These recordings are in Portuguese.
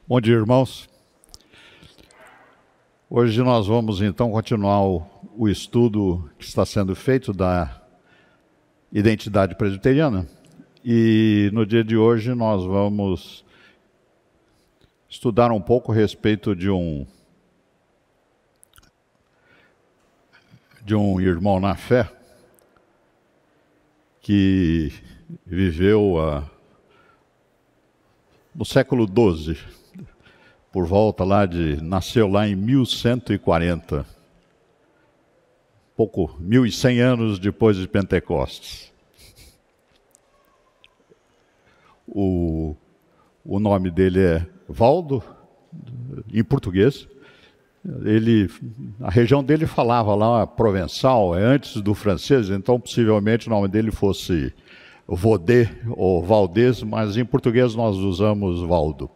Bom dia, irmãos. Hoje nós vamos então continuar o estudo que está sendo feito da identidade presbiteriana. E no dia de hoje nós vamos estudar um pouco a respeito de um irmão na fé que viveu no século XII. Por volta nasceu lá em 1140, pouco, 1100 anos depois de Pentecostes. O nome dele é Valdo, em português. A região dele falava lá provençal, antes do francês, então possivelmente o nome dele fosse Vaudé ou Valdez, mas em português nós usamos Valdo.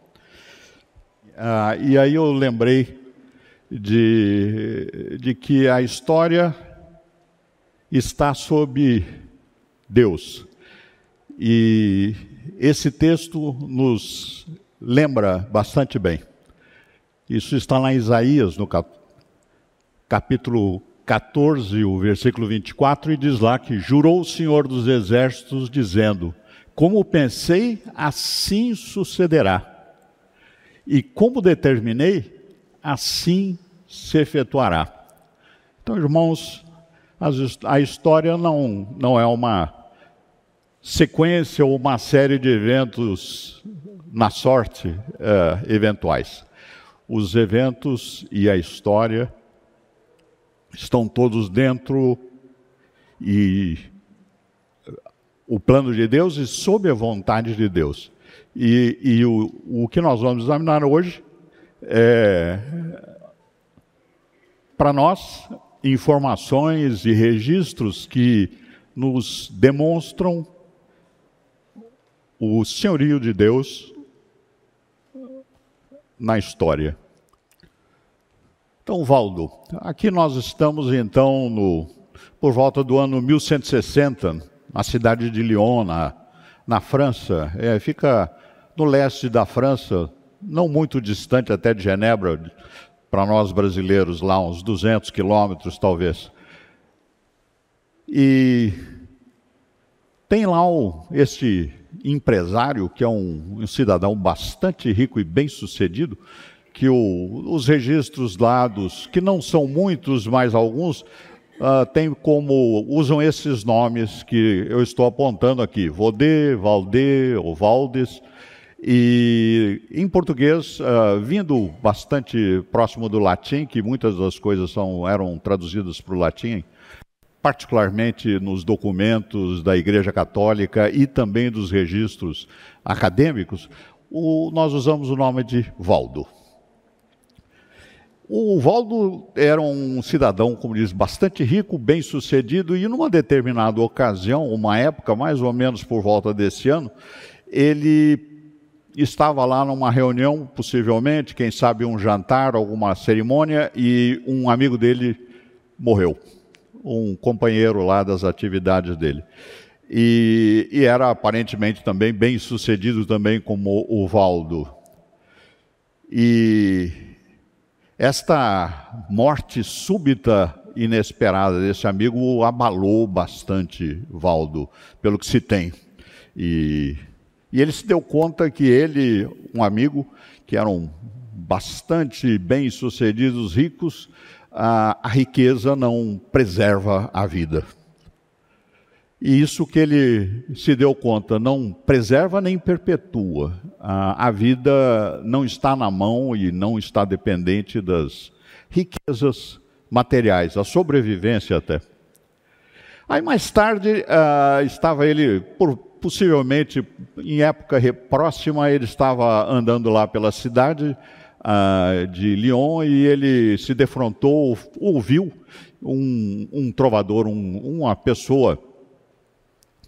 E aí eu lembrei de que a história está sob Deus. E esse texto nos lembra bastante bem. Isso está lá em Isaías, no capítulo 14, o versículo 24, e diz lá que jurou o Senhor dos Exércitos, dizendo: como pensei, assim sucederá. E como determinei, assim se efetuará. Então, irmãos, a história não é uma sequência ou uma série de eventos na sorte eventuais. Os eventos e a história estão todos dentro e o plano de Deus e sob a vontade de Deus. E o que nós vamos examinar hoje é, para nós, informações e registros que nos demonstram o senhorio de Deus na história. Então, Valdo, aqui nós estamos então por volta do ano 1160, na cidade de Lyon, na França. Fica no leste da França, não muito distante até de Genebra, para nós brasileiros, lá uns 200 quilômetros talvez. E tem lá este empresário, que é um cidadão bastante rico e bem-sucedido, que os registros lá, que não são muitos, mas alguns, usam esses nomes que eu estou apontando aqui: Vaudé, Valdé ou Valdes. E em português, vindo bastante próximo do latim, que muitas das coisas eram traduzidas para o latim, particularmente nos documentos da Igreja Católica e também dos registros acadêmicos, nós usamos o nome de Valdo. O Valdo era um cidadão, como diz, bastante rico, bem-sucedido, e numa determinada ocasião, uma época mais ou menos por volta desse ano, ele estava lá numa reunião, possivelmente, quem sabe um jantar, alguma cerimônia, e um amigo dele morreu, um companheiro lá das atividades dele. E era aparentemente também bem-sucedido também como o Valdo. E esta morte súbita, inesperada desse amigo, o abalou bastante Valdo, pelo que se tem. E ele se deu conta que ele, um amigo, que eram bastante bem-sucedidos, ricos, a riqueza não preserva a vida. E isso que ele se deu conta, não preserva nem perpetua. A vida não está na mão e não está dependente das riquezas materiais, a sobrevivência até. Aí mais tarde estava ele, possivelmente em época próxima, ele estava andando lá pela cidade de Lyon e ele se defrontou, ouviu um trovador, uma pessoa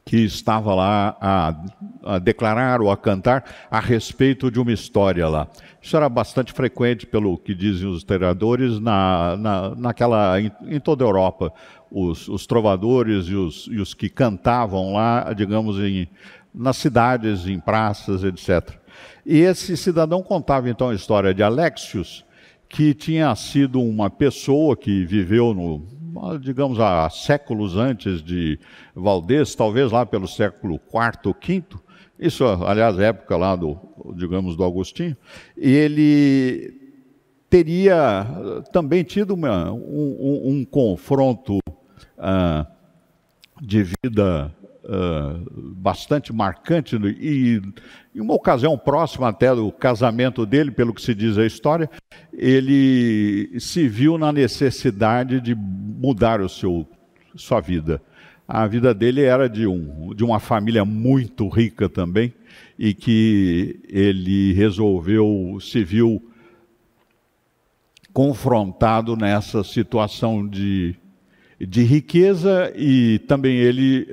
que estava lá a declarar ou a cantar a respeito de uma história lá. Isso era bastante frequente, pelo que dizem os historiadores, em toda a Europa. Os trovadores e os que cantavam lá, digamos, nas cidades, em praças, etc. E esse cidadão contava então a história de Alexios, que tinha sido uma pessoa que viveu digamos, há séculos antes de Valdez, talvez lá pelo século IV ou V, isso, aliás, época lá digamos, do Agostinho, e ele teria também tido um confronto de vida bastante marcante e em uma ocasião próxima até do casamento dele, pelo que se diz a história, ele se viu na necessidade de mudar sua vida. A vida dele era de uma família muito rica também, e que ele se viu confrontado nessa situação de riqueza, e também ele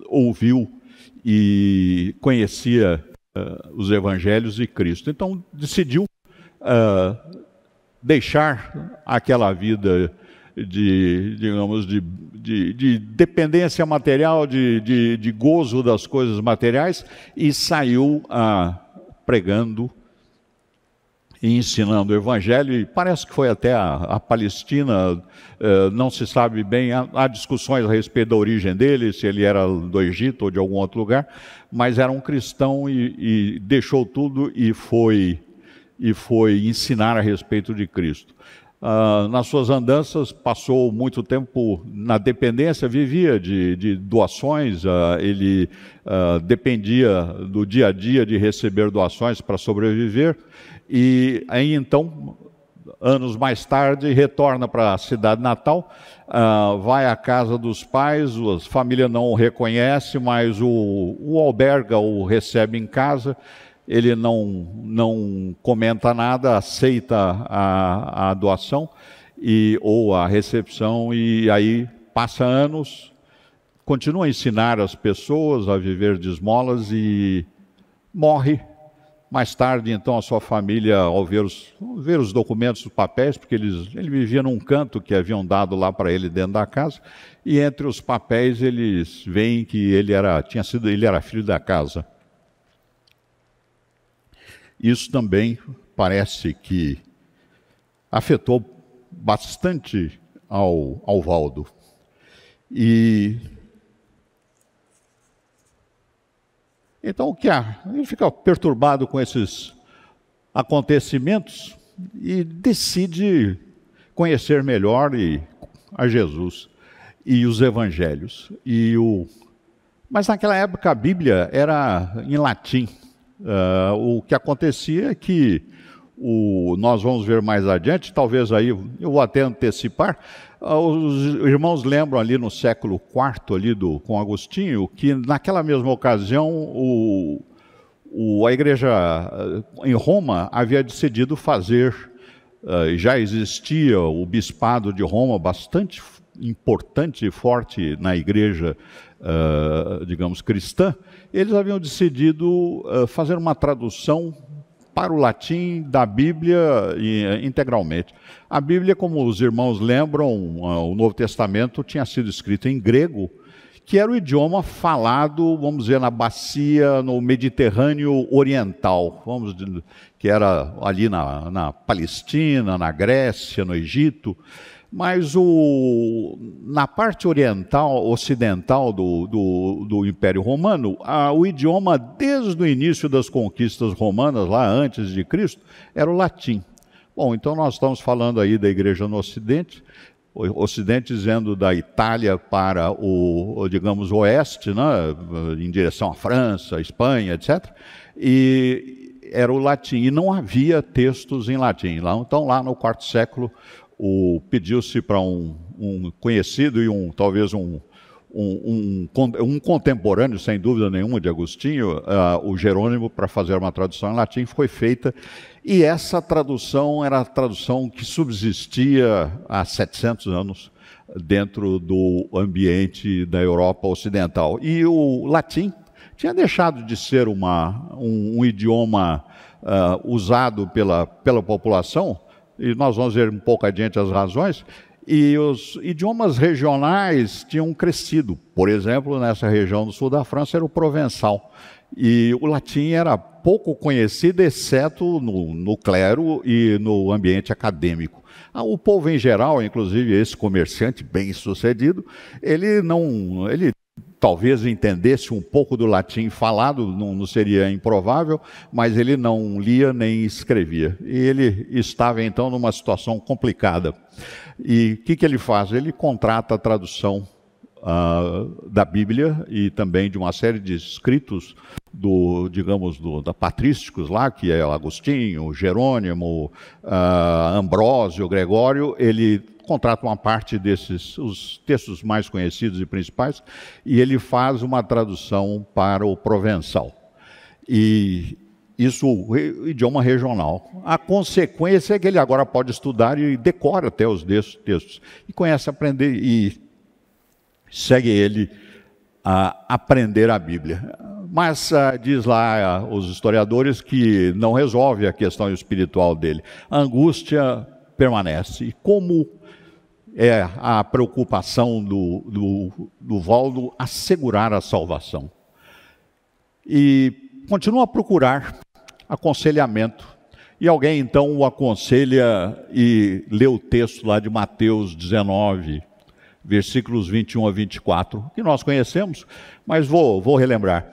ouviu e conhecia os evangelhos de Cristo. Então decidiu deixar aquela vida digamos, de dependência material, de gozo das coisas materiais, e saiu pregando e ensinando o Evangelho, e parece que foi até a Palestina, não se sabe bem, há discussões a respeito da origem dele, se ele era do Egito ou de algum outro lugar, mas era um cristão e deixou tudo e foi ensinar a respeito de Cristo. Nas suas andanças, passou muito tempo na dependência, vivia de doações, ele dependia do dia a dia de receber doações para sobreviver, e aí então, anos mais tarde, retorna para a cidade natal, vai à casa dos pais, a família não o reconhece, mas o alberga, o recebe em casa. Ele não comenta nada, aceita a doação ou a recepção, e aí passa anos, continua a ensinar as pessoas a viver de esmolas e morre. Mais tarde, então, a sua família, ao ver os documentos, os papéis, porque ele vivia num canto que haviam dado lá para ele dentro da casa, e entre os papéis eles veem que ele era filho da casa. Isso também parece que afetou bastante ao Valdo. E então ele fica perturbado com esses acontecimentos e decide conhecer melhor a Jesus e os evangelhos. Mas naquela época a Bíblia era em latim. O que acontecia é que, nós vamos ver mais adiante, talvez aí eu vou até antecipar, os irmãos lembram ali no século IV, ali com Agostinho, que naquela mesma ocasião a igreja em Roma havia decidido fazer, já existia o bispado de Roma bastante importante e forte na igreja, digamos, cristã. Eles haviam decidido fazer uma tradução para o latim da Bíblia integralmente. A Bíblia, como os irmãos lembram, o Novo Testamento tinha sido escrito em grego, que era o idioma falado, vamos dizer, na bacia, no Mediterrâneo Oriental, que era ali na Palestina, na Grécia, no Egito. Mas na parte ocidental do Império Romano, o idioma, desde o início das conquistas romanas, lá antes de Cristo, era o latim. Bom, então nós estamos falando aí da igreja no Ocidente, dizendo da Itália para digamos, oeste, né, em direção à França, à Espanha, etc., e era o latim, e não havia textos em latim. Então, lá no quarto século, pediu-se para um conhecido e talvez um contemporâneo, sem dúvida nenhuma, de Agostinho, o Jerônimo, para fazer uma tradução em latim. Foi feita, e essa tradução era a tradução que subsistia há 700 anos dentro do ambiente da Europa Ocidental. E o latim tinha deixado de ser um idioma usado pela população, e nós vamos ver um pouco adiante as razões, E os idiomas regionais tinham crescido. Por exemplo, nessa região do sul da França era o provençal. E o latim era pouco conhecido, exceto no clero e no ambiente acadêmico. O povo em geral, inclusive esse comerciante bem-sucedido, ele talvez entendesse um pouco do latim falado, não seria improvável, mas ele não lia nem escrevia. E ele estava então numa situação complicada. E o que ele faz? Ele contrata a tradução da Bíblia e também de uma série de escritos da patrísticos lá, que é Agostinho, Jerônimo, Ambrósio, Gregório. Ele contrata uma parte desses, os textos mais conhecidos e principais, e ele faz uma tradução para o provençal. E isso, o idioma regional. A consequência é que ele agora pode estudar e decora até os textos, e conhece a aprender, e segue ele a aprender a Bíblia. Mas diz lá os historiadores que não resolve a questão espiritual dele. A angústia permanece. E como é a preocupação do Valdo assegurar a salvação? E continua a procurar aconselhamento. E alguém então o aconselha e lê o texto lá de Mateus 19, versículos 21 a 24, que nós conhecemos, mas vou relembrar.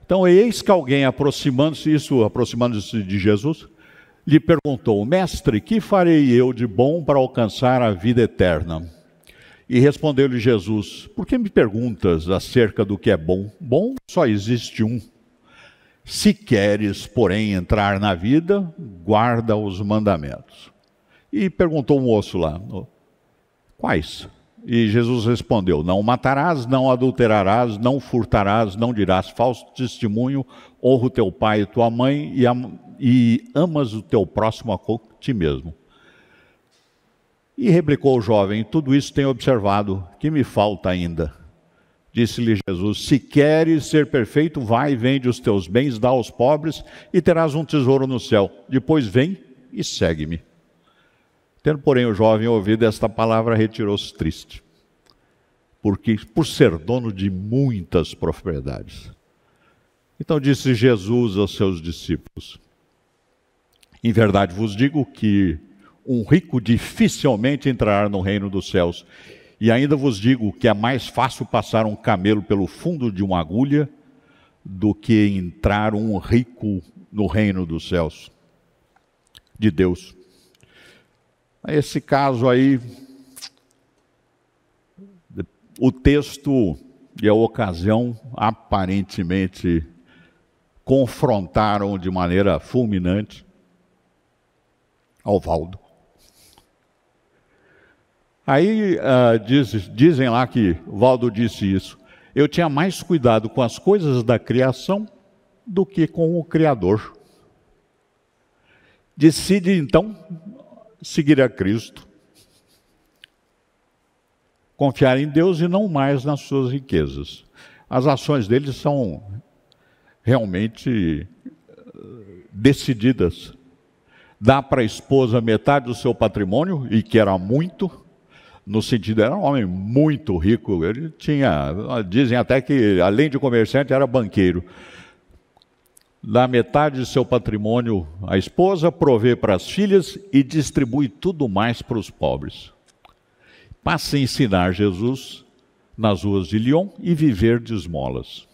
Então, eis que alguém aproximando-se de Jesus, lhe perguntou: Mestre, que farei eu de bom para alcançar a vida eterna? E respondeu-lhe Jesus: Por que me perguntas acerca do que é bom? Bom só existe um. Se queres, porém, entrar na vida, guarda os mandamentos. E perguntou o moço lá: Quais? E Jesus respondeu: Não matarás, não adulterarás, não furtarás, não dirás falso testemunho, honra o teu pai e tua mãe, e amas o teu próximo a ti mesmo. E replicou o jovem: Tudo isso tenho observado, que me falta ainda. Disse-lhe Jesus: Se queres ser perfeito, vai, vende os teus bens, dá aos pobres, e terás um tesouro no céu. Depois vem e segue-me. Tendo, porém, o jovem ouvido esta palavra, retirou-se triste, porque por ser dono de muitas propriedades. Então disse Jesus aos seus discípulos: Em verdade vos digo que um rico dificilmente entrará no reino dos céus. E ainda vos digo que é mais fácil passar um camelo pelo fundo de uma agulha do que entrar um rico no reino dos céus de Deus. Esse caso aí, o texto e a ocasião aparentemente confrontaram de maneira fulminante ao Valdo. Aí dizem lá que Valdo disse isso: eu tinha mais cuidado com as coisas da criação do que com o Criador. Decide então seguir a Cristo, confiar em Deus e não mais nas suas riquezas. As ações dele são realmente decididas. Dá para a esposa metade do seu patrimônio, e que era muito, no sentido, era um homem muito rico. Ele tinha, dizem até que além de comerciante era banqueiro. Dá metade do seu patrimônio à esposa, provê para as filhas e distribui tudo mais para os pobres. Passa a ensinar Jesus nas ruas de Lyon e viver de esmolas.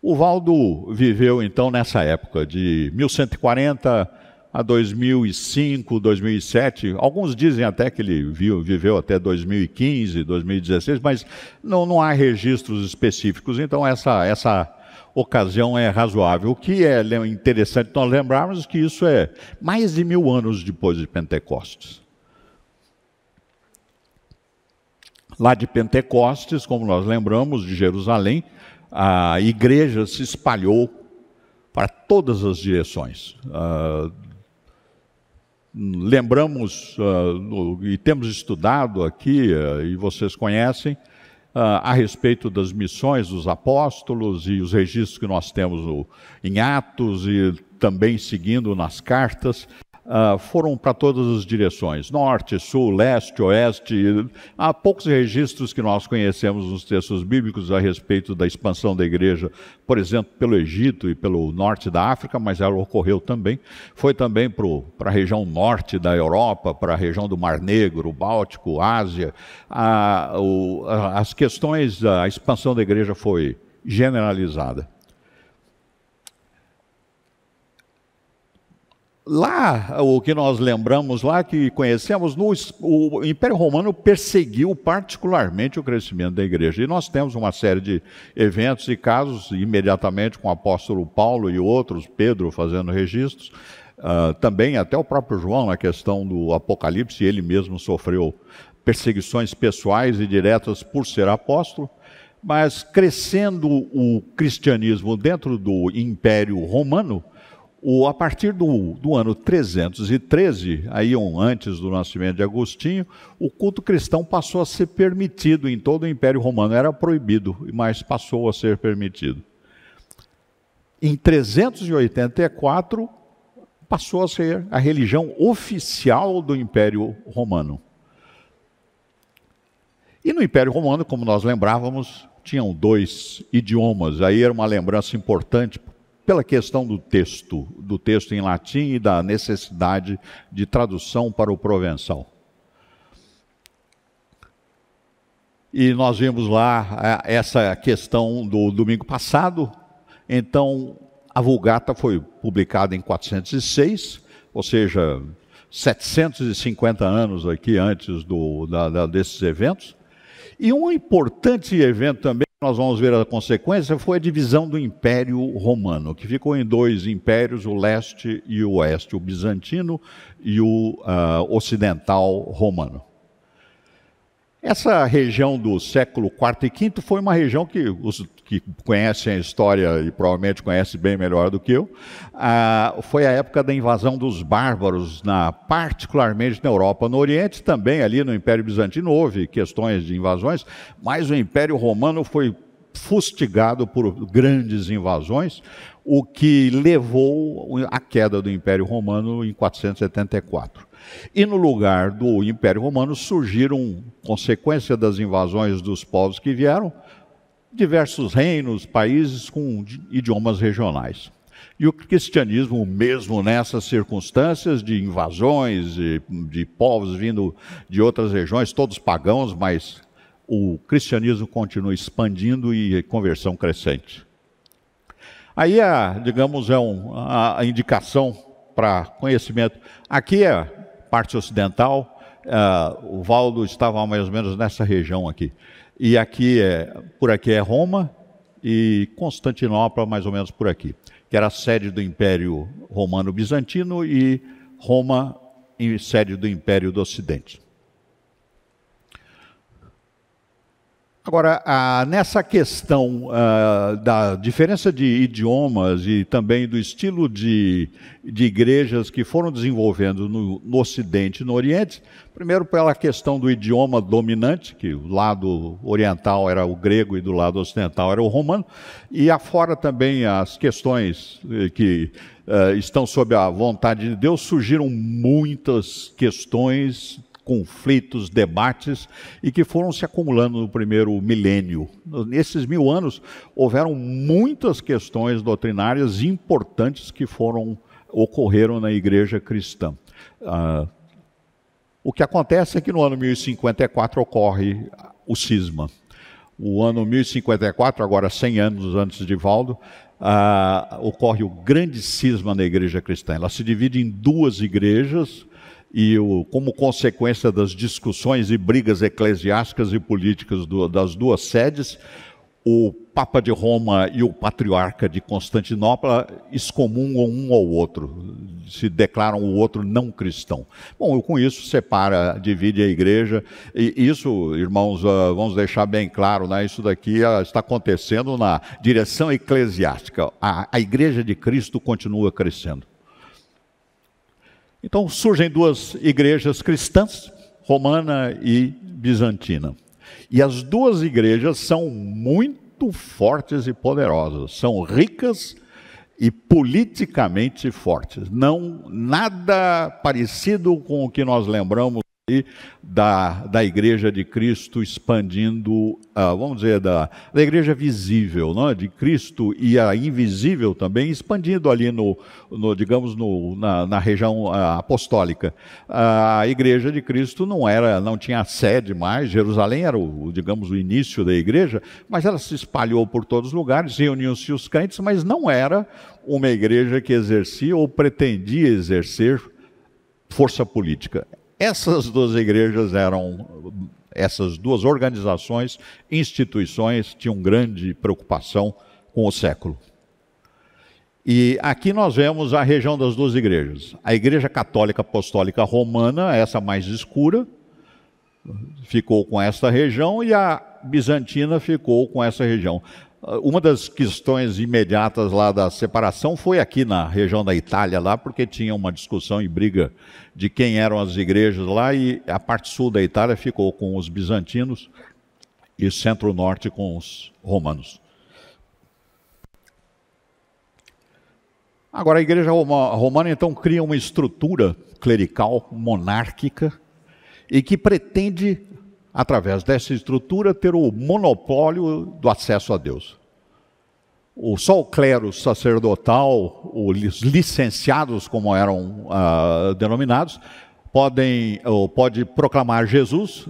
O Valdo viveu então nessa época de 1140 a 2005, 2007, alguns dizem até que ele viveu até 2015, 2016, mas não há registros específicos, então essa ocasião é razoável. O que é interessante nós lembrarmos que isso é mais de 1000 anos depois de Pentecostes. Lá de Pentecostes, como nós lembramos, de Jerusalém, a igreja se espalhou para todas as direções. Lembramos e temos estudado aqui, e vocês conhecem, a respeito das missões dos apóstolos e os registros que nós temos em Atos e também seguindo nas cartas, foram para todas as direções, norte, sul, leste, oeste. Há poucos registros que nós conhecemos nos textos bíblicos a respeito da expansão da igreja, por exemplo, pelo Egito e pelo norte da África, mas ela ocorreu também. Foi também para a região norte da Europa, para a região do Mar Negro, Báltico, Ásia. As questões da expansão da igreja foi generalizada. Lá, o que nós lembramos lá, que conhecemos, o Império Romano perseguiu particularmente o crescimento da igreja. E nós temos uma série de eventos e casos, imediatamente com o apóstolo Paulo e outros, Pedro fazendo registros, também até o próprio João, na questão do Apocalipse, ele mesmo sofreu perseguições pessoais e diretas por ser apóstolo. Mas crescendo o cristianismo dentro do Império Romano, a partir do ano 313, aí antes do nascimento de Agostinho, o culto cristão passou a ser permitido em todo o Império Romano. Era proibido, mas passou a ser permitido. Em 384, passou a ser a religião oficial do Império Romano. E no Império Romano, como nós lembrávamos, tinham 2 idiomas. Aí era uma lembrança importante pela questão do texto em latim e da necessidade de tradução para o provençal. E nós vimos lá essa questão do domingo passado. Então, a Vulgata foi publicada em 406, ou seja, 750 anos aqui antes desses eventos. E um importante evento também, nós vamos ver a consequência, foi a divisão do Império Romano, que ficou em 2 impérios, o leste e o oeste, o bizantino e o ocidental romano. Essa região do século IV e V foi uma região que os que conhecem a história e provavelmente conhecem bem melhor do que eu, foi a época da invasão dos bárbaros, particularmente na Europa. No Oriente também, ali no Império Bizantino, houve questões de invasões, mas o Império Romano foi fustigado por grandes invasões, o que levou à queda do Império Romano em 474. E no lugar do Império Romano surgiram, consequência das invasões dos povos que vieram, diversos reinos, países com idiomas regionais. E o cristianismo, mesmo nessas circunstâncias de invasões, de povos vindo de outras regiões, todos pagãos, mas o cristianismo continua expandindo e a conversão crescente. Aí, digamos, a indicação para conhecimento. Aqui é a parte ocidental, o Valdo estava mais ou menos nessa região aqui. E por aqui é Roma e Constantinopla, mais ou menos por aqui, que era a sede do Império Romano Bizantino e Roma, sede do Império do Ocidente. Agora, nessa questão da diferença de idiomas e também do estilo de igrejas que foram desenvolvendo no Ocidente e no Oriente, primeiro pela questão do idioma dominante, que o lado oriental era o grego e do lado ocidental era o romano, e afora também as questões que estão sob a vontade de Deus, surgiram muitas questões, conflitos, debates, e que foram se acumulando no primeiro milênio. Nesses 1000 anos, houveram muitas questões doutrinárias importantes que ocorreram na igreja cristã. O que acontece é que no ano 1054 ocorre o cisma. O ano 1054, agora 100 anos antes de Valdo, ocorre o grande cisma na igreja cristã. Ela se divide em 2 igrejas, e como consequência das discussões e brigas eclesiásticas e políticas das 2 sedes, o Papa de Roma e o Patriarca de Constantinopla excomungam um ao outro, se declaram o outro não cristão. Bom, com isso divide a igreja, e isso, irmãos, vamos deixar bem claro, né? Isso daqui está acontecendo na direção eclesiástica. A igreja de Cristo continua crescendo. Então surgem 2 igrejas cristãs, romana e bizantina. E as 2 igrejas são muito fortes e poderosas, são ricas e politicamente fortes. Não, nada parecido com o que nós lembramos da Igreja de Cristo expandindo, vamos dizer, da Igreja visível, não é? De Cristo, e a invisível também expandindo ali digamos, na região apostólica. A Igreja de Cristo não tinha sede mais. Jerusalém era digamos, o início da igreja, mas ela se espalhou por todos os lugares, reuniam-se os crentes, mas não era uma igreja que exercia ou pretendia exercer força política. Essas duas igrejas essas duas organizações, instituições, tinham grande preocupação com o século. E aqui nós vemos a região das duas igrejas. A Igreja Católica Apostólica Romana, essa mais escura, ficou com essa região, e a Bizantina ficou com essa região. Uma das questões imediatas lá da separação foi aqui na região da Itália, lá, porque tinha uma discussão e briga de quem eram as igrejas lá, e a parte sul da Itália ficou com os bizantinos e o centro-norte com os romanos. Agora, a Igreja Romana, então, cria uma estrutura clerical, monárquica, e que pretende, através dessa estrutura, ter o monopólio do acesso a Deus. Só o clero sacerdotal, os licenciados, como eram denominados, pode proclamar Jesus.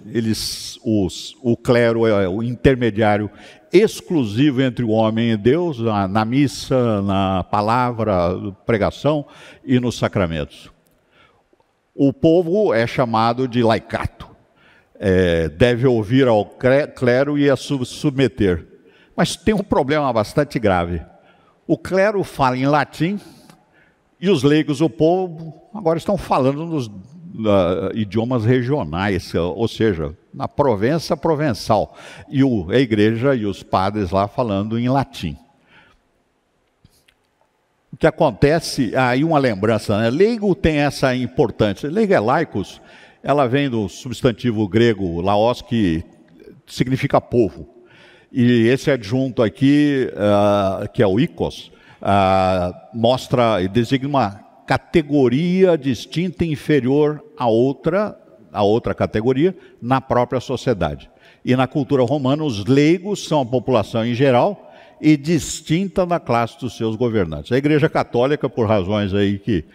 O clero é o intermediário exclusivo entre o homem e Deus, na missa, na palavra, pregação e nos sacramentos. O povo é chamado de laicato. Deve ouvir ao clero e a submeter. Mas tem um problema bastante grave. O clero fala em latim e os leigos, o povo, agora estão falando nos idiomas regionais, ou seja, na Provença provençal. E a igreja e os padres lá falando em latim. O que acontece, aí uma lembrança, né? Leigo tem essa importância. Leigo é laicos, ela vem do substantivo grego laos, que significa povo. E esse adjunto aqui, que é o ikos, mostra e designa uma categoria distinta e inferior à outra categoria na própria sociedade. E na cultura romana, os leigos são a população em geral e distinta da classe dos seus governantes. A Igreja Católica, por razões aí que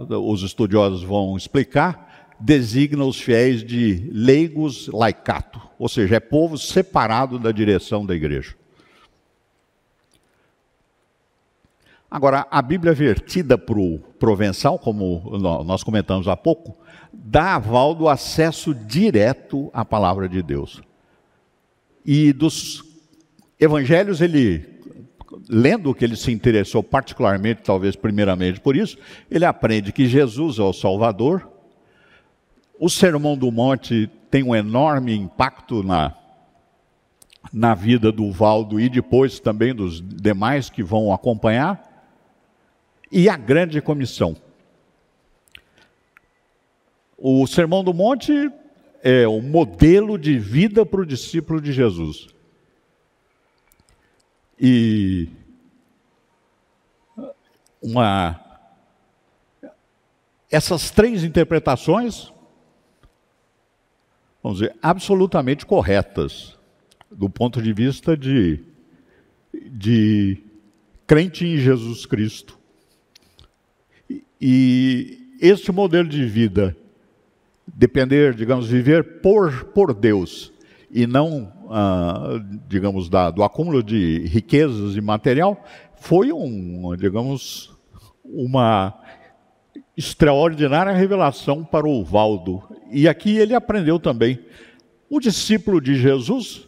os estudiosos vão explicar, designa os fiéis de leigos laicato, ou seja, é povo separado da direção da igreja. Agora, a Bíblia vertida para o provençal, como nós comentamos há pouco, dá aval do acesso direto à palavra de Deus. E dos evangelhos, lendo que ele se interessou particularmente, talvez primeiramente por isso, ele aprende que Jesus é o Salvador. O Sermão do Monte tem um enorme impacto na vida do Valdo e depois também dos demais que vão acompanhar. E a grande comissão. O Sermão do Monte é o modelo de vida para o discípulo de Jesus. E essas três interpretações, vamos dizer, absolutamente corretas, do ponto de vista de crente em Jesus Cristo. E este modelo de vida, viver por Deus, e não, digamos, do acúmulo de riquezas e material, foi uma extraordinária revelação para o Valdo. E aqui ele aprendeu também. O discípulo de Jesus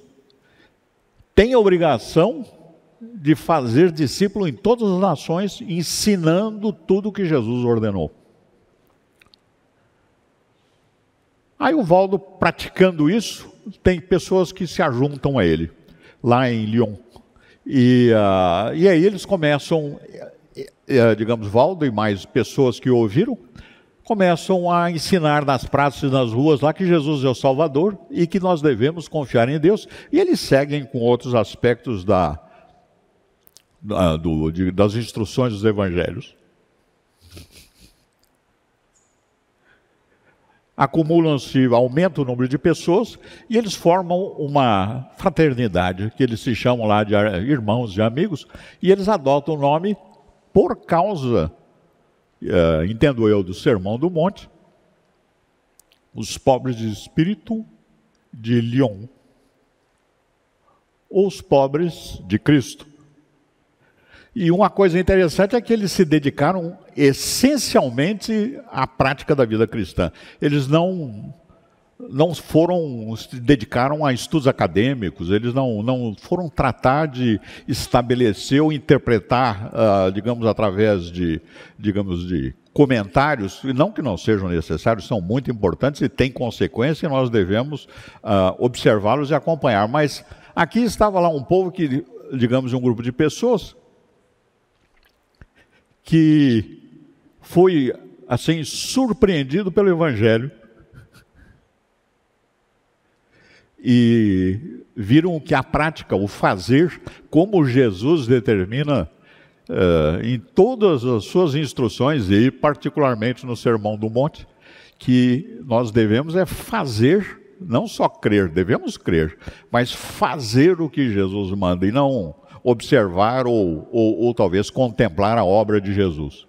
tem a obrigação de fazer discípulo em todas as nações, ensinando tudo o que Jesus ordenou. Aí o Valdo, praticando isso, tem pessoas que se ajuntam a ele, lá em Lyon. E aí eles começam, Valdo e mais pessoas que ouviram, começam a ensinar nas praças e nas ruas lá que Jesus é o Salvador e que nós devemos confiar em Deus. E eles seguem com outros aspectos das instruções dos evangelhos. Acumulam-se, aumenta o número de pessoas e eles formam uma fraternidade, que eles se chamam lá de irmãos, de amigos, e eles adotam o nome por causa, entendo eu, do Sermão do Monte, os pobres de espírito de Lyon, ou os pobres de Cristo. E uma coisa interessante é que eles se dedicaram essencialmente à prática da vida cristã. Eles não se dedicaram a estudos acadêmicos, eles não foram tratar de estabelecer ou interpretar, digamos, através de comentários, e não que não sejam necessários, são muito importantes e têm consequência e nós devemos observá-los e acompanhar. Mas aqui estava lá um povo que, digamos, um grupo de pessoas que foi, assim, surpreendido pelo Evangelho e viram que a prática, o fazer, como Jesus determina em todas as suas instruções e particularmente no Sermão do Monte, que nós devemos fazer, não só crer, devemos crer, mas fazer o que Jesus manda e não observar ou talvez contemplar a obra de Jesus.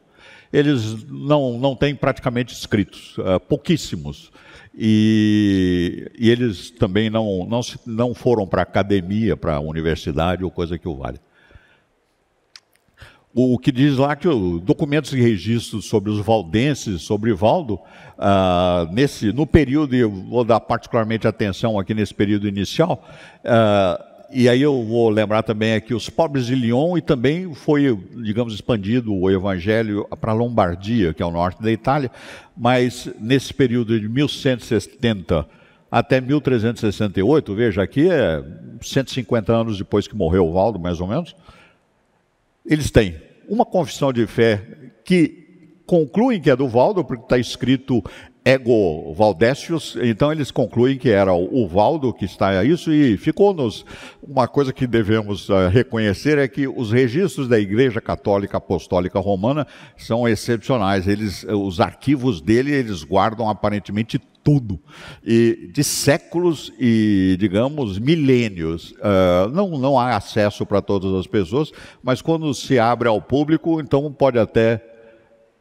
Eles não têm praticamente escritos, pouquíssimos. E eles também não foram para a academia, para a universidade ou coisa que o valha. O que diz lá que documentos e registros sobre os valdenses, sobre Valdo, no período, e eu vou dar particularmente atenção aqui nesse período inicial, e aí eu vou lembrar também aqui os pobres de Lyon, e também foi, digamos, expandido o evangelho para a Lombardia, que é o norte da Itália, mas nesse período de 1170 até 1368, veja, aqui é 150 anos depois que morreu o Valdo, mais ou menos, eles têm uma confissão de fé que concluem que é do Valdo, porque está escrito Ego Valdécius, então eles concluem que era o Valdo que está isso, e ficou-nos uma coisa que devemos reconhecer, é que os registros da Igreja Católica Apostólica Romana são excepcionais. Os arquivos dele, eles guardam aparentemente tudo, e de séculos e, digamos, milênios. Não há acesso para todas as pessoas, mas quando se abre ao público, então pode até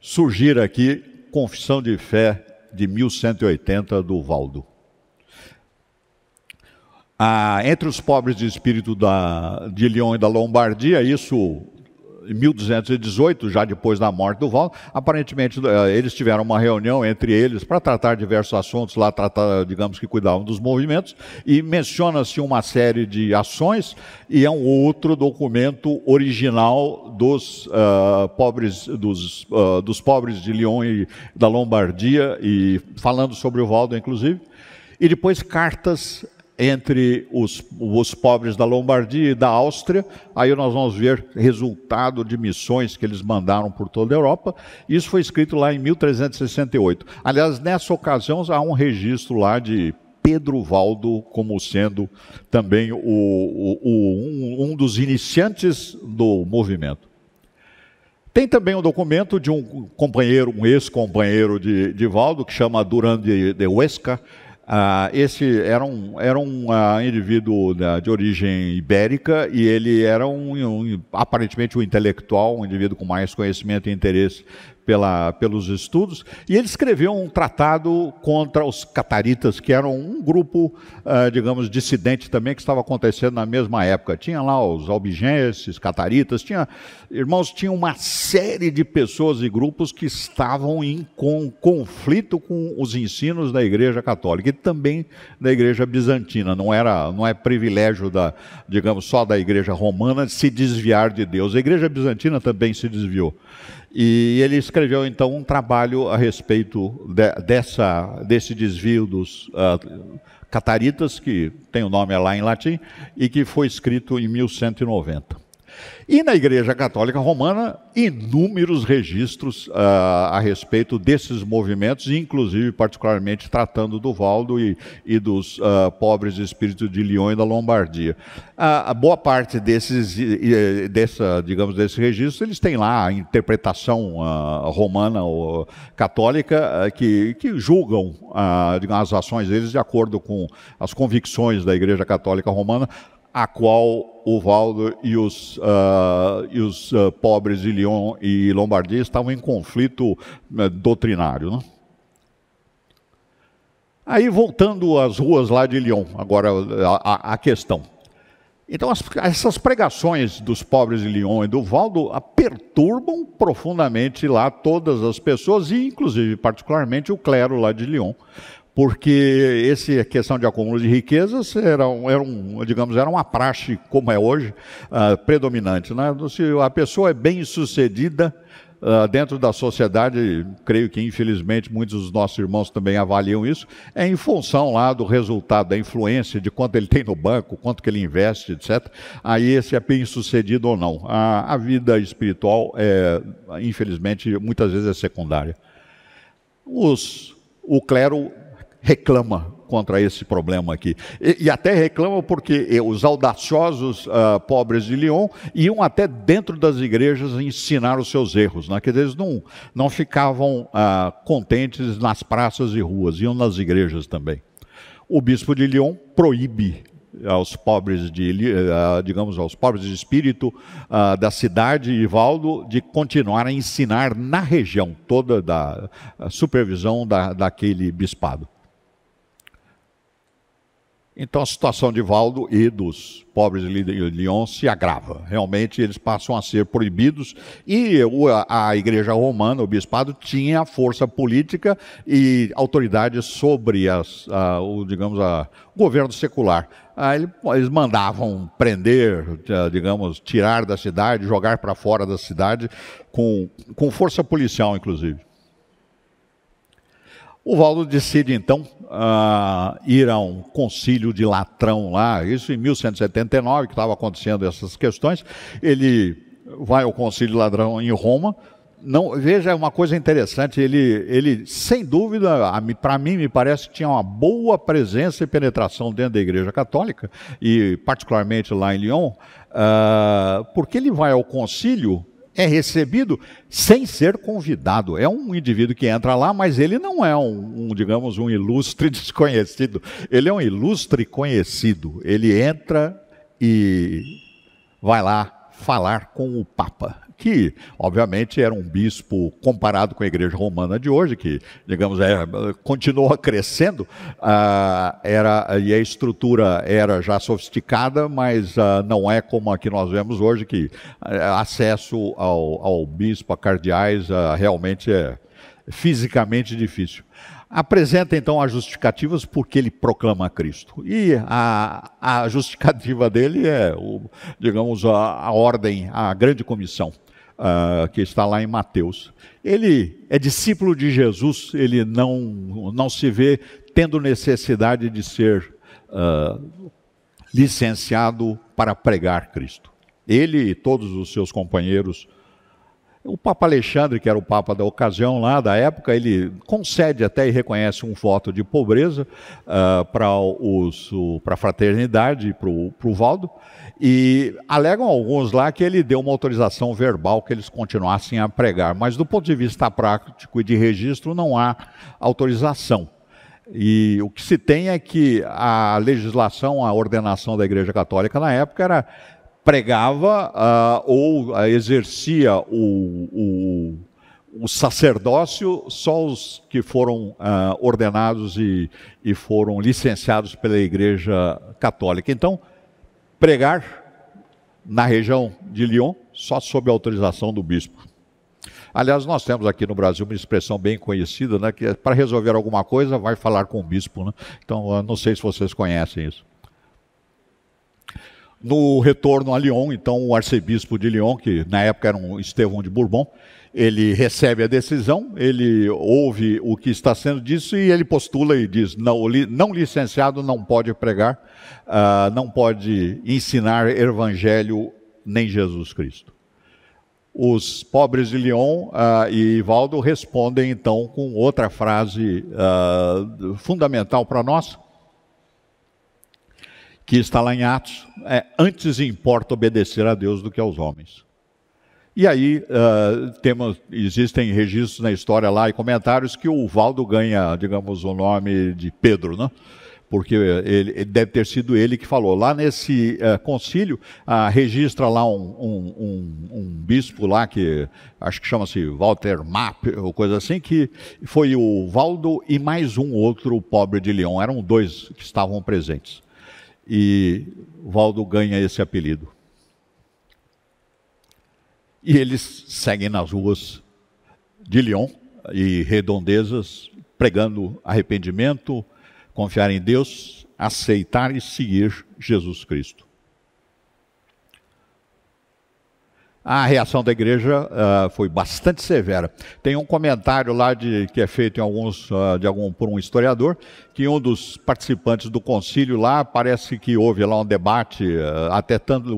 surgir aqui confissão de fé de 1180 do Valdo. Entre os pobres de espírito de Lyon e da Lombardia, isso em 1218, já depois da morte do Valdo, aparentemente eles tiveram uma reunião entre eles para tratar diversos assuntos, lá digamos que cuidavam dos movimentos, e menciona-se uma série de ações, e é um outro documento original dos pobres de Lyon e da Lombardia, e falando sobre o Valdo, inclusive, e depois cartas entre os pobres da Lombardia e da Áustria. Aí nós vamos ver resultado de missões que eles mandaram por toda a Europa. Isso foi escrito lá em 1368. Aliás, nessa ocasião há um registro lá de Pedro Valdo como sendo também um dos iniciantes do movimento. Tem também um documento de um ex-companheiro de Valdo, que chama Duran de Huesca. Esse era um indivíduo de origem ibérica, e ele era aparentemente um intelectual, um indivíduo com mais conhecimento e interesse pelos estudos, e ele escreveu um tratado contra os cataritas, que eram um grupo, digamos, dissidente também, que estava acontecendo na mesma época. Tinha lá os albigenses, cataritas, tinha uma série de pessoas e grupos que estavam em conflito com os ensinos da Igreja Católica e também da Igreja Bizantina. Não é privilégio digamos, só da Igreja Romana se desviar de Deus. A Igreja Bizantina também se desviou. E ele escreveu, então, um trabalho a respeito desse desvio dos cataritas, que tem o nome lá em latim, e que foi escrito em 1190. E na Igreja Católica Romana, inúmeros registros a respeito desses movimentos, inclusive, particularmente, tratando do Valdo e dos pobres espíritos de Lyon e da Lombardia. A boa parte desses registros, eles têm lá a interpretação romana ou católica que julgam as ações deles de acordo com as convicções da Igreja Católica Romana, a qual o Valdo e os pobres de Lyon e Lombardia estavam em conflito doutrinário, né? Aí, voltando às ruas lá de Lyon, agora a questão. Então, essas pregações dos pobres de Lyon e do Valdo perturbam profundamente lá todas as pessoas, e inclusive, particularmente, o clero lá de Lyon. Porque essa questão de acúmulo de riquezas era uma praxe, como é hoje, predominante, né? Se a pessoa é bem-sucedida dentro da sociedade, creio que infelizmente muitos dos nossos irmãos também avaliam isso, é em função lá do resultado, da influência, de quanto ele tem no banco, quanto que ele investe, etc. Aí esse é bem-sucedido ou não. A vida espiritual, infelizmente, muitas vezes é secundária. O clero reclama contra esse problema aqui. E até reclama porque os audaciosos pobres de Lyon iam até dentro das igrejas ensinar os seus erros, né? Quer dizer, eles não ficavam contentes nas praças e ruas, iam nas igrejas também. O bispo de Lyon proíbe aos pobres aos pobres de espírito da cidade e Valdo de continuar a ensinar na região toda da supervisão daquele bispado. Então a situação de Valdo e dos pobres de Lyon se agrava. Realmente eles passam a ser proibidos e a Igreja Romana, o bispado, tinha força política e autoridade sobre o governo secular. Eles mandavam prender, tirar da cidade, jogar para fora da cidade, com força policial, inclusive. O Valdo decide, então, ir a um concílio de Latrão lá, isso em 1179, que estava acontecendo essas questões. Ele vai ao concílio de Latrão em Roma. Veja, uma coisa interessante, ele sem dúvida, para mim me parece que tinha uma boa presença e penetração dentro da Igreja Católica, e particularmente lá em Lyon, porque ele vai ao concílio, é recebido sem ser convidado. É um indivíduo que entra lá, mas ele não é um ilustre desconhecido. Ele é um ilustre conhecido. Ele entra e vai lá falar com o Papa, que obviamente era um bispo comparado com a Igreja Romana de hoje, que, continua crescendo, e a estrutura era já sofisticada, mas não é como a que nós vemos hoje, que acesso ao bispo, a cardeais, realmente é fisicamente difícil. Apresenta então as justificativas porque ele proclama Cristo. E a justificativa dele é, a ordem, a grande comissão, que está lá em Mateus. Ele é discípulo de Jesus, ele não se vê tendo necessidade de ser licenciado para pregar Cristo. Ele e todos os seus companheiros. O Papa Alexandre, que era o Papa da ocasião lá, da época, ele concede até e reconhece um voto de pobreza para a fraternidade e para o Valdo, e alegam alguns lá que ele deu uma autorização verbal que eles continuassem a pregar, mas do ponto de vista prático e de registro não há autorização. E o que se tem é que a legislação, a ordenação da Igreja Católica na época era pregava ou exercia o sacerdócio só os que foram ordenados e foram licenciados pela Igreja Católica. Então, pregar na região de Lyon só sob a autorização do bispo. Aliás, nós temos aqui no Brasil uma expressão bem conhecida, né, que para resolver alguma coisa vai falar com o bispo, né? Então, não sei se vocês conhecem isso. No retorno a Lyon, então, o arcebispo de Lyon, que na época era um Estevão de Bourbon, ele recebe a decisão, ele ouve o que está sendo dito e ele postula e diz, não licenciado não pode pregar, não pode ensinar evangelho nem Jesus Cristo. Os pobres de Lyon e Valdo respondem então com outra frase fundamental para nós, que está lá em Atos: antes importa obedecer a Deus do que aos homens. E aí existem registros na história lá e comentários que o Valdo ganha, digamos, o nome de Pedro, né? Porque ele deve ter sido ele que falou. Lá nesse concílio, registra lá um bispo lá, que acho que chama-se Walter Mapp, ou coisa assim, que foi o Valdo e mais um outro pobre de Lyon. Eram dois que estavam presentes. E o Valdo ganha esse apelido. E eles seguem nas ruas de Lyon e redondezas, pregando arrependimento, confiar em Deus, aceitar e seguir Jesus Cristo. A reação da igreja foi bastante severa. Tem um comentário lá que é feito por um historiador, que um dos participantes do concílio lá, parece que houve lá um debate, até tanto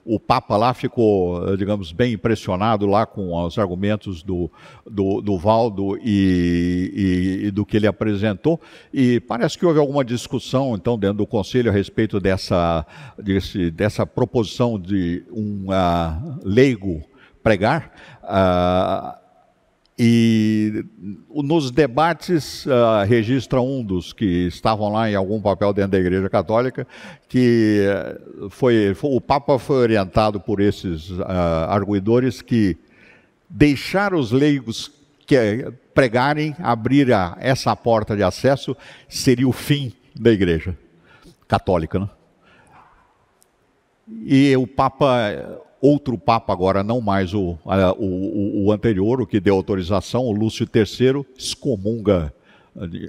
o Papa lá ficou, digamos, bem impressionado lá com os argumentos do Valdo e do que ele apresentou, e parece que houve alguma discussão, então, dentro do concílio a respeito dessa proposição de um leigo pregar, e nos debates registra um dos que estavam lá em algum papel dentro da Igreja Católica, que o Papa foi orientado por esses arguidores que deixar os leigos pregarem, abrir essa porta de acesso, seria o fim da Igreja Católica, né? E o Papa, outro Papa agora, não mais o anterior, o que deu autorização, o Lúcio III, excomunga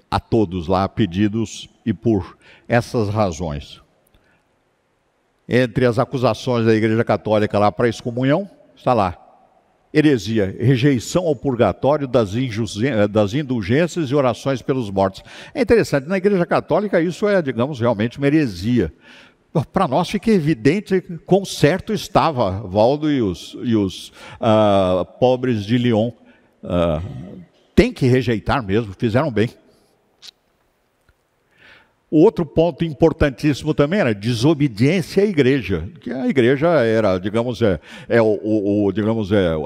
a todos lá pedidos, e por essas razões. Entre as acusações da Igreja Católica lá para excomunhão, está lá: heresia, rejeição ao purgatório, das indulgências e orações pelos mortos. É interessante, na Igreja Católica isso é, digamos, realmente uma heresia. Para nós fica evidente quão certo estava Valdo e os pobres de Lyon. Tem que rejeitar mesmo, fizeram bem. O outro ponto importantíssimo também era desobediência à igreja. Que a igreja era, digamos, a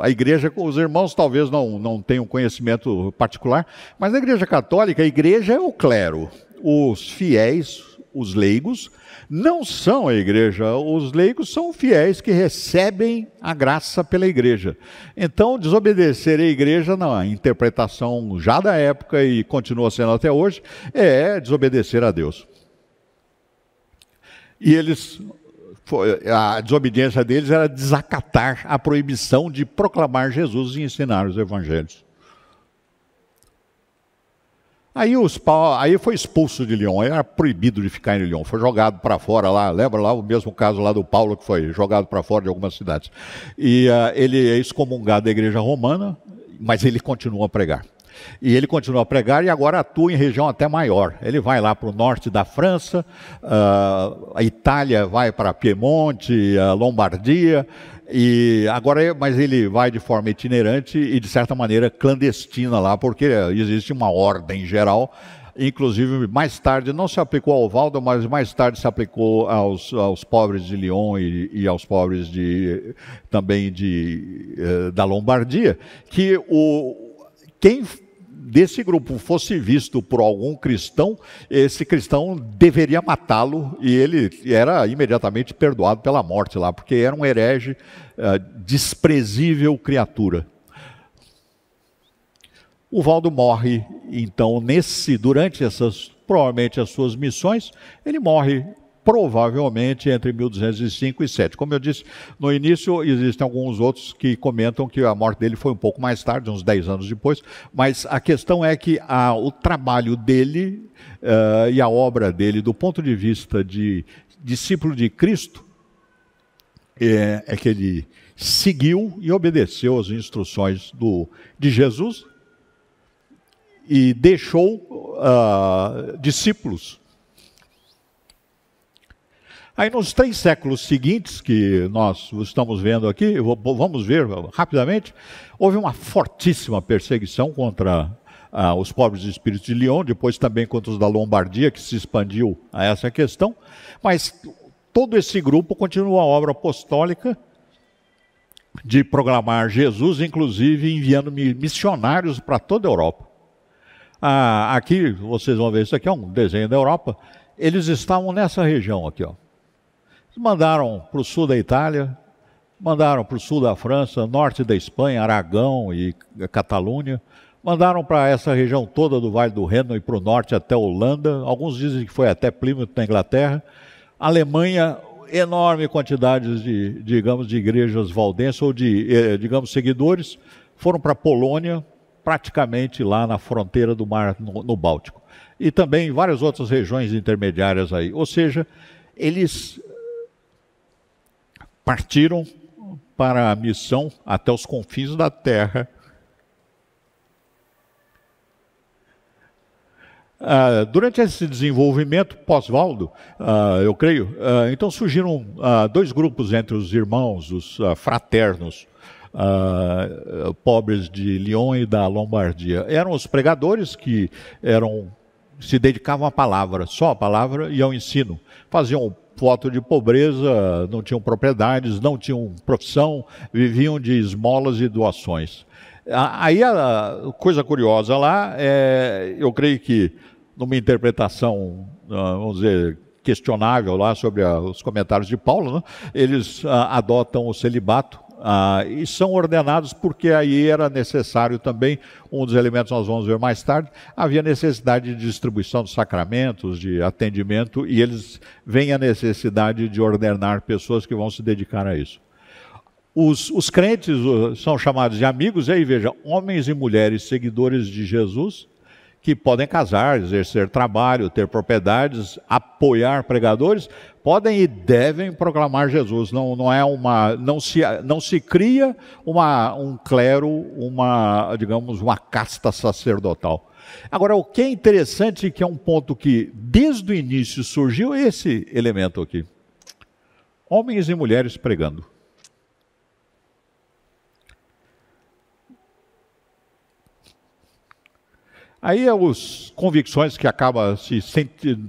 igreja, os irmãos talvez não tenham conhecimento particular, mas na Igreja Católica, a igreja é o clero. Os fiéis, os leigos, não são a igreja. Os leigos são fiéis que recebem a graça pela igreja. Então, desobedecer à igreja, na interpretação já da época e continua sendo até hoje, é desobedecer a Deus. E a desobediência deles era desacatar a proibição de proclamar Jesus e ensinar os evangelhos. Aí foi expulso de Lyon, era proibido de ficar em Lyon, foi jogado para fora lá, lembra lá o mesmo caso lá do Paulo, que foi jogado para fora de algumas cidades. E ele é excomungado da igreja romana, mas ele continua a pregar. E ele continua a pregar e agora atua em região até maior. Ele vai lá para o norte da França, a Itália vai para Piemonte, a Lombardia, mas ele vai de forma itinerante e, de certa maneira, clandestina lá, porque existe uma ordem geral. Inclusive, mais tarde, não se aplicou ao Valdo, mas mais tarde se aplicou aos pobres de Lyon e aos pobres também da Lombardia, que quem desse grupo fosse visto por algum cristão, esse cristão deveria matá-lo, e ele era imediatamente perdoado pela morte lá, porque era um herege, desprezível criatura. O Valdo morre, então, durante provavelmente as suas missões, ele morre provavelmente entre 1205 e 7. Como eu disse no início, existem alguns outros que comentam que a morte dele foi um pouco mais tarde, uns 10 anos depois, mas a questão é que o trabalho dele e a obra dele, do ponto de vista de discípulo de Cristo, é que ele seguiu e obedeceu às instruções de Jesus e deixou discípulos. Aí nos 3 séculos seguintes, que nós estamos vendo aqui, vamos ver rapidamente, houve uma fortíssima perseguição contra os pobres de espírito de Lyon, depois também contra os da Lombardia, que se expandiu a essa questão, mas todo esse grupo continua a obra apostólica de proclamar Jesus, inclusive enviando missionários para toda a Europa. Aqui, vocês vão ver, isso aqui é um desenho da Europa, eles estavam nessa região aqui, ó. Mandaram para o sul da Itália, mandaram para o sul da França, norte da Espanha, Aragão e Catalunha, mandaram para essa região toda do Vale do Reno e para o norte até Holanda, alguns dizem que foi até Plymouth, na Inglaterra. Alemanha, enorme quantidade de igrejas valdenses ou seguidores, foram para a Polônia, praticamente lá na fronteira do mar, no Báltico. E também várias outras regiões intermediárias aí. Ou seja, eles partiram para a missão até os confins da terra. Durante esse desenvolvimento pós-Valdo, eu creio, então surgiram 2 grupos entre os irmãos, os fraternos, pobres de Lyon e da Lombardia. Eram os pregadores que se dedicavam à palavra, só à palavra e ao ensino. Faziam voto de pobreza, não tinham propriedades, não tinham profissão, viviam de esmolas e doações. Aí a coisa curiosa lá, eu creio que numa interpretação, vamos dizer, questionável lá sobre os comentários de Paulo, né, eles adotam o celibato e são ordenados porque aí era necessário também, um dos elementos nós vamos ver mais tarde, havia necessidade de distribuição dos sacramentos, de atendimento, e eles veem a necessidade de ordenar pessoas que vão se dedicar a isso. Os crentes são chamados de amigos, e aí veja, homens e mulheres seguidores de Jesus, que podem casar, exercer trabalho, ter propriedades, apoiar pregadores, podem e devem proclamar Jesus. Não se cria um clero, uma casta sacerdotal. Agora, o que é interessante, que é um ponto que desde o início surgiu, é esse elemento aqui. Homens e mulheres pregando. Aí as convicções que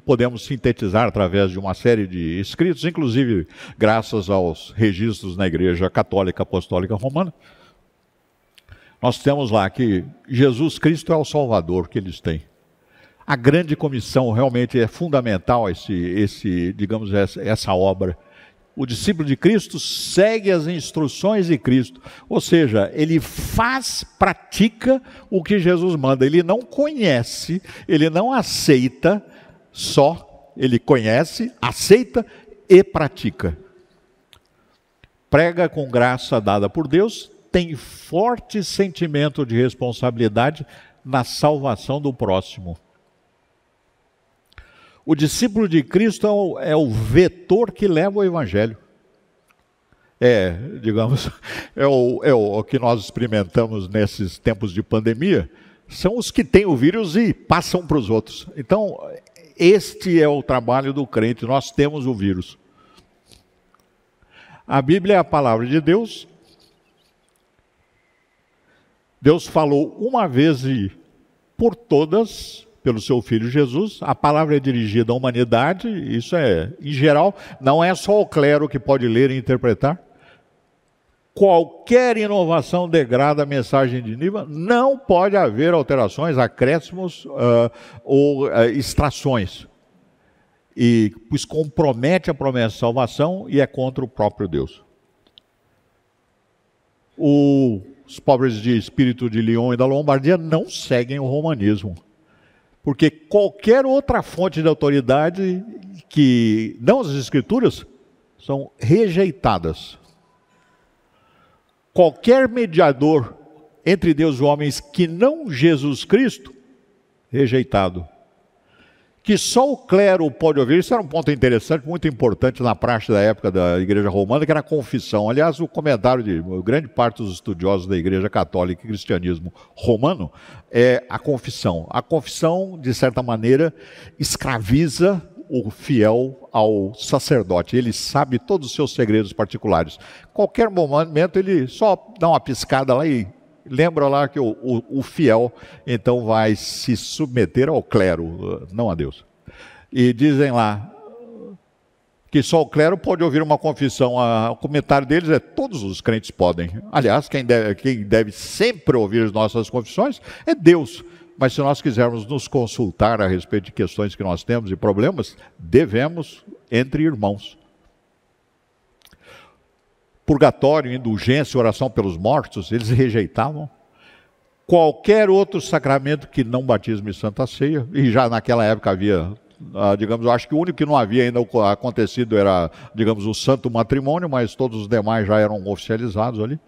podemos sintetizar através de uma série de escritos, inclusive graças aos registros na Igreja Católica Apostólica Romana. Nós temos lá que Jesus Cristo é o Salvador que eles têm. A grande comissão realmente é fundamental, essa obra. O discípulo de Cristo segue as instruções de Cristo. Ou seja, ele pratica o que Jesus manda. Ele não conhece, ele não aceita só. Ele conhece, aceita e pratica. Prega com graça dada por Deus, tem forte sentimento de responsabilidade na salvação do próximo. O discípulo de Cristo é o vetor que leva o Evangelho. É o que nós experimentamos nesses tempos de pandemia, são os que têm o vírus e passam para os outros. Então, este é o trabalho do crente, nós temos o vírus. A Bíblia é a palavra de Deus. Deus falou uma vez e por todas, pelo seu Filho Jesus. A palavra é dirigida à humanidade, isso é, em geral, não é só o clero que pode ler e interpretar. Qualquer inovação degrada a mensagem de nível, não pode haver alterações, acréscimos ou extrações. Pois compromete a promessa de salvação e é contra o próprio Deus. Os pobres de espírito de Lyon e da Lombardia não seguem o romanismo. Porque qualquer outra fonte de autoridade que não as Escrituras são rejeitadas. Qualquer mediador entre Deus e homens que não Jesus Cristo, rejeitado. Que só o clero pode ouvir. Isso era um ponto interessante, muito importante na praxe da época da Igreja Romana, que era a confissão. Aliás, o comentário de grande parte dos estudiosos da Igreja Católica e cristianismo romano é a confissão. A confissão, de certa maneira, escraviza o fiel ao sacerdote. Ele sabe todos os seus segredos particulares. Qualquer momento ele só dá uma piscada lá e lembra lá que o fiel então vai se submeter ao clero, não a Deus. E dizem lá que só o clero pode ouvir uma confissão. O comentário deles é: todos os crentes podem. Aliás, quem deve sempre ouvir as nossas confissões é Deus. Mas se nós quisermos nos consultar a respeito de questões que nós temos e problemas, devemos entre irmãos. Purgatório, indulgência, oração pelos mortos, eles rejeitavam. Qualquer outro sacramento que não batismo e santa ceia, e já naquela época havia, digamos, eu acho que o único que não havia ainda acontecido era, digamos, o santo matrimônio, mas todos os demais já eram oficializados ali.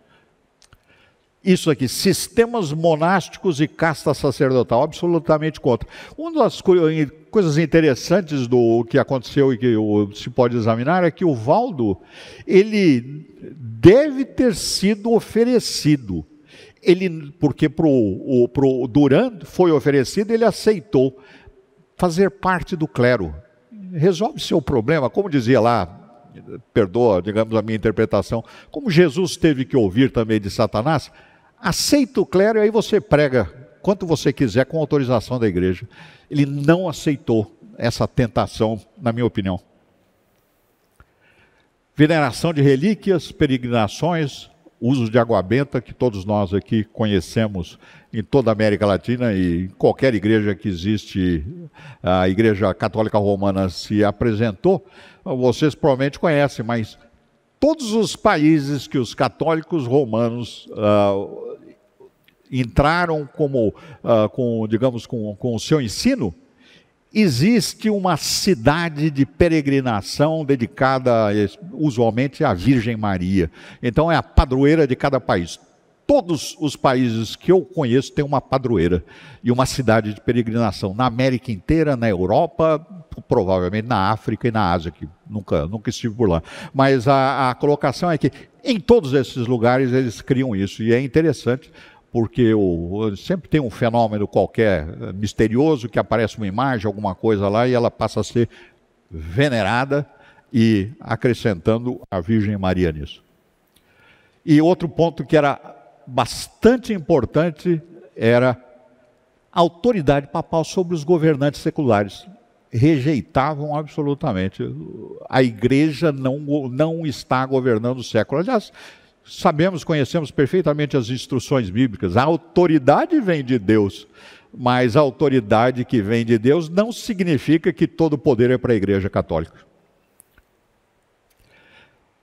Isso aqui, sistemas monásticos e casta sacerdotal, absolutamente contra. Uma das coisas interessantes do que aconteceu e que se pode examinar é que o Valdo, ele deve ter sido oferecido. Porque pro Duran foi oferecido, ele aceitou fazer parte do clero. Resolve seu problema, como dizia lá, perdoa, digamos, a minha interpretação, como Jesus teve que ouvir também de Satanás, aceita o clero e aí você prega quanto você quiser com autorização da igreja. Ele não aceitou essa tentação, na minha opinião. Veneração de relíquias, peregrinações, uso de água benta, que todos nós aqui conhecemos em toda a América Latina e em qualquer igreja que existe, a Igreja Católica Romana se apresentou, vocês provavelmente conhecem, mas todos os países que os católicos romanos entraram com o seu ensino, existe uma cidade de peregrinação dedicada usualmente à Virgem Maria. Então é a padroeira de cada país. Todos os países que eu conheço têm uma padroeira e uma cidade de peregrinação. Na América inteira, na Europa, provavelmente na África e na Ásia, que nunca estive por lá. Mas a colocação é que em todos esses lugares eles criam isso. E é interessante, porque sempre tem um fenômeno qualquer misterioso, que aparece uma imagem, alguma coisa lá, e ela passa a ser venerada, e acrescentando a Virgem Maria nisso. E outro ponto que era bastante importante era a autoridade papal sobre os governantes seculares. Rejeitavam absolutamente. A igreja não está governando o século. Aliás, conhecemos perfeitamente as instruções bíblicas. A autoridade vem de Deus, mas a autoridade que vem de Deus não significa que todo o poder é para a Igreja Católica.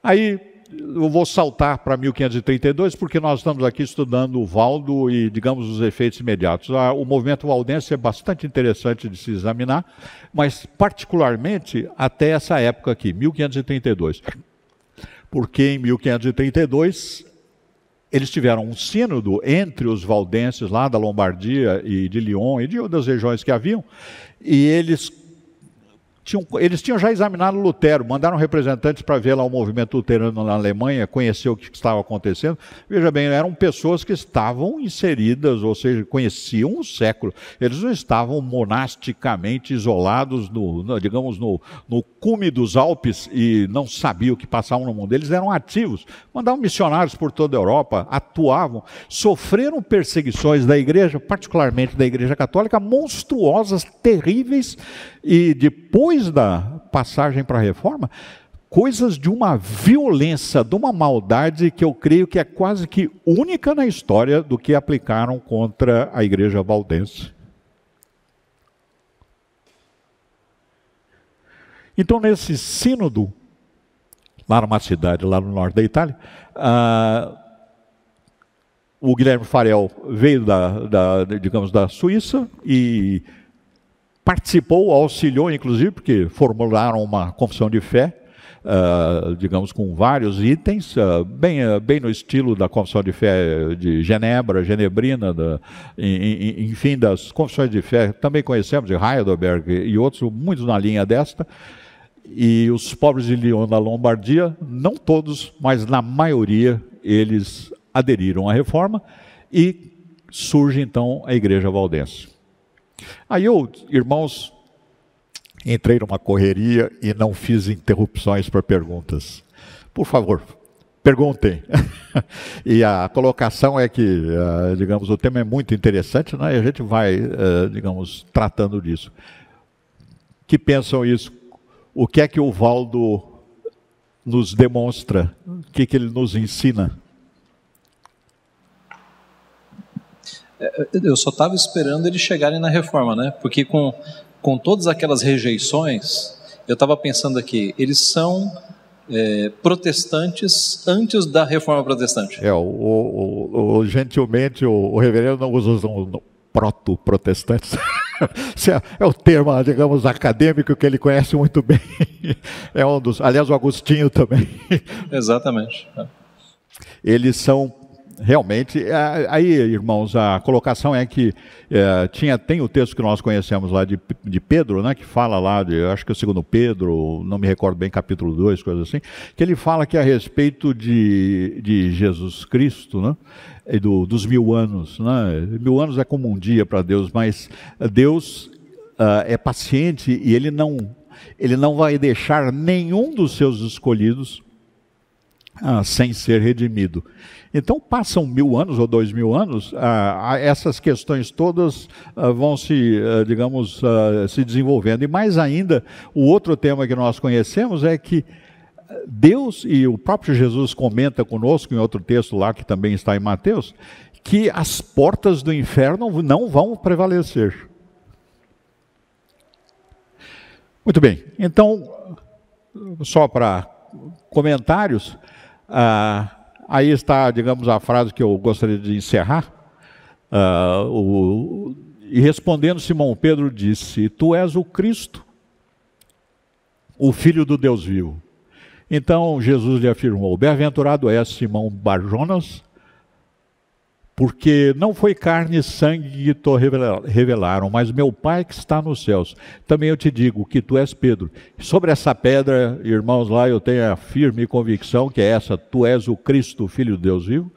Aí eu vou saltar para 1532, porque nós estamos aqui estudando o Valdo e, digamos, os efeitos imediatos. O movimento valdense é bastante interessante de se examinar, mas particularmente até essa época aqui, 1532. Porque em 1532 eles tiveram um sínodo entre os valdenses lá da Lombardia e de Lyon e de outras regiões que haviam, e eles tinham já examinado Lutero, mandaram representantes para ver lá o movimento luterano na Alemanha, conhecer o que estava acontecendo. Veja bem, eram pessoas que estavam inseridas, ou seja, conheciam o século. Eles não estavam monasticamente isolados, no cume dos Alpes e não sabiam o que passava no mundo. Eles eram ativos, mandavam missionários por toda a Europa, atuavam, sofreram perseguições da igreja, particularmente da Igreja Católica, monstruosas, terríveis, e depois da passagem para a Reforma, coisas de uma violência, de uma maldade que eu creio que é quase que única na história do que aplicaram contra a Igreja valdense. Então, nesse sínodo, lá numa cidade, lá no norte da Itália, o Guilherme Farel veio da Suíça e participou, auxiliou, inclusive, porque formularam uma confissão de fé, digamos, com vários itens, bem no estilo da confissão de fé de Genebra, genebrina, enfim, das confissões de fé, também conhecemos, de Heidelberg e outros, muitos na linha desta. E os pobres de Lyon, da Lombardia, não todos, mas na maioria, eles aderiram à reforma e surge então a Igreja Valdense. Aí irmãos, Entrei numa correria e não fiz interrupções para perguntas. Por favor, perguntem. E a colocação é que, digamos, o tema é muito interessante, né? E a gente vai, digamos, tratando disso. Que pensam isso? O que é que o Valdo nos demonstra? O que ele nos ensina? Eu só estava esperando eles chegarem na reforma, né? Porque com todas aquelas rejeições, eu estava pensando aqui, eles são protestantes antes da reforma protestante. Gentilmente, o reverendo não usa os proto-protestantes. É o termo, digamos, acadêmico que ele conhece muito bem. É um dos, aliás, o Agostinho também. Exatamente. Eles são realmente, aí, irmãos, a colocação é que tem o texto que nós conhecemos lá de Pedro, né, que fala lá, acho que é o 2 Pedro, não me recordo bem, capítulo 2, coisa assim, que ele fala que a respeito de Jesus Cristo, né, dos 1000 anos, né, 1000 anos é como um dia para Deus, mas Deus é paciente e Ele não vai deixar nenhum dos seus escolhidos sem ser redimido. Então passam 1000 anos ou 2000 anos, essas questões todas vão digamos, se desenvolvendo. E mais ainda, o outro tema que nós conhecemos é que Deus, e o próprio Jesus comenta conosco em outro texto lá, que também está em Mateus, que as portas do inferno não vão prevalecer. Muito bem, então, só para comentários, aí está, digamos, a frase que eu gostaria de encerrar. E respondendo, Simão Pedro disse: Tu és o Cristo, o Filho do Deus vivo. Então Jesus lhe afirmou: Bem-aventurado és, Simão Barjonas, porque não foi carne e sangue que te revelaram, mas meu Pai que está nos céus. Também eu te digo que tu és Pedro. Sobre essa pedra, irmãos, lá eu tenho a firme convicção que é essa: tu és o Cristo, o Filho de Deus vivo.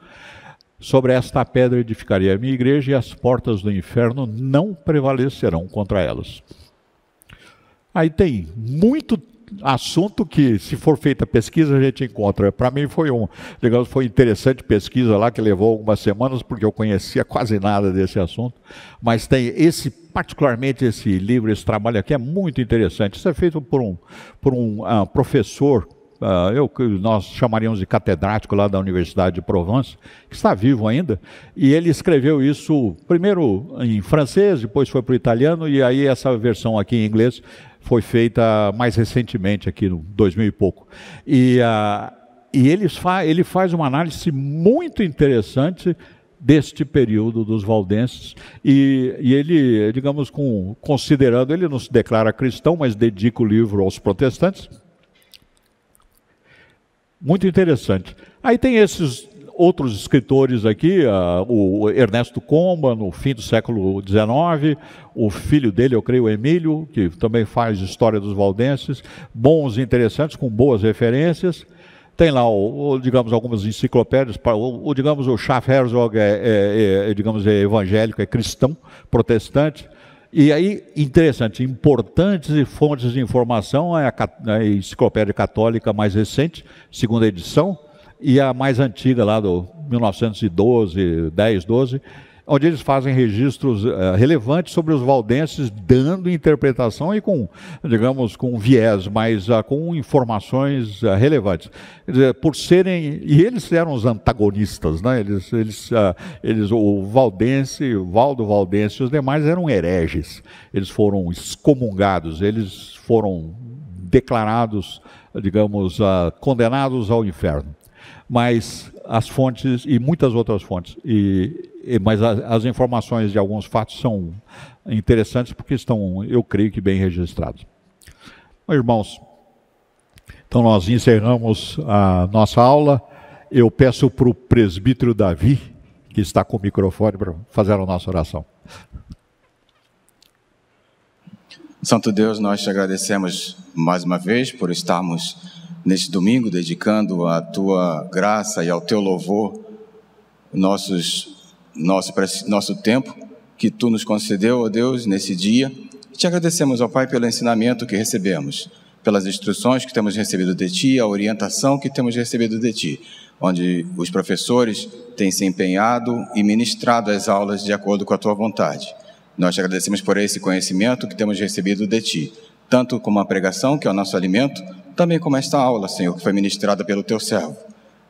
Sobre esta pedra edificarei a minha igreja e as portas do inferno não prevalecerão contra elas. Aí tem muito assunto que, se for feita pesquisa, a gente encontra. Para mim foi foi interessante pesquisa lá, que levou algumas semanas, porque eu conhecia quase nada desse assunto, mas tem particularmente esse livro, esse trabalho aqui é muito interessante. Isso é feito por um professor, nós chamaríamos de catedrático lá da Universidade de Provence, que está vivo ainda, e ele escreveu isso primeiro em francês, depois foi para o italiano, e aí essa versão aqui em inglês foi feita mais recentemente, aqui no 2000 e pouco. E ele faz uma análise muito interessante deste período dos valdenses, e ele, digamos, considerando, ele não se declara cristão, mas dedica o livro aos protestantes. Muito interessante. Aí tem esses outros escritores aqui, o Ernesto Comba, no fim do século XIX, o filho dele, eu creio, o Emílio, que também faz história dos valdenses, bons e interessantes, com boas referências. Tem lá, digamos, algumas enciclopédias, digamos, o Schaff-Herzog digamos, é evangélico, é cristão, protestante. E aí, interessante, importantes fontes de informação é a Enciclopédia Católica mais recente, segunda edição, e a mais antiga, lá do 1912, 12, onde eles fazem registros relevantes sobre os valdenses, dando interpretação e digamos, com viés, mas com informações relevantes. Quer dizer, e eles eram os antagonistas, né? O Valdo Valdense e os demais eram hereges. Eles foram excomungados, eles foram declarados, digamos, condenados ao inferno. Mas as fontes, e muitas outras fontes, mas as informações de alguns fatos são interessantes porque estão, eu creio que, bem registrados. Irmãos, então nós encerramos a nossa aula. Eu peço para o presbítero Davi, que está com o microfone, para fazer a nossa oração. Santo Deus, nós te agradecemos mais uma vez por estarmos neste domingo dedicando à tua graça e ao teu louvor nosso tempo que tu nos concedeu, ó Deus, nesse dia, E te agradecemos, ó Pai, pelo ensinamento que recebemos, pelas instruções que temos recebido de Ti, a orientação que temos recebido de Ti, onde os professores têm se empenhado e ministrado as aulas de acordo com a Tua vontade. Nós te agradecemos por esse conhecimento que temos recebido de Ti, tanto como a pregação, que é o nosso alimento, também como esta aula, Senhor, que foi ministrada pelo Teu servo.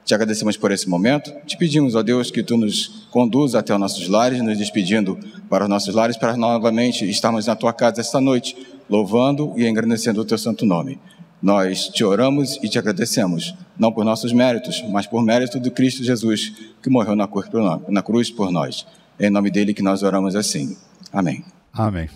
Te agradecemos por esse momento, te pedimos, ó Deus, que Tu nos conduza até os nossos lares, nos despedindo para os nossos lares, para novamente estarmos na Tua casa esta noite, louvando e engrandecendo o Teu santo nome. Nós te oramos e te agradecemos, não por nossos méritos, mas por mérito de Cristo Jesus, que morreu na cruz por nós. É em nome dele que nós oramos assim. Amém. Amém.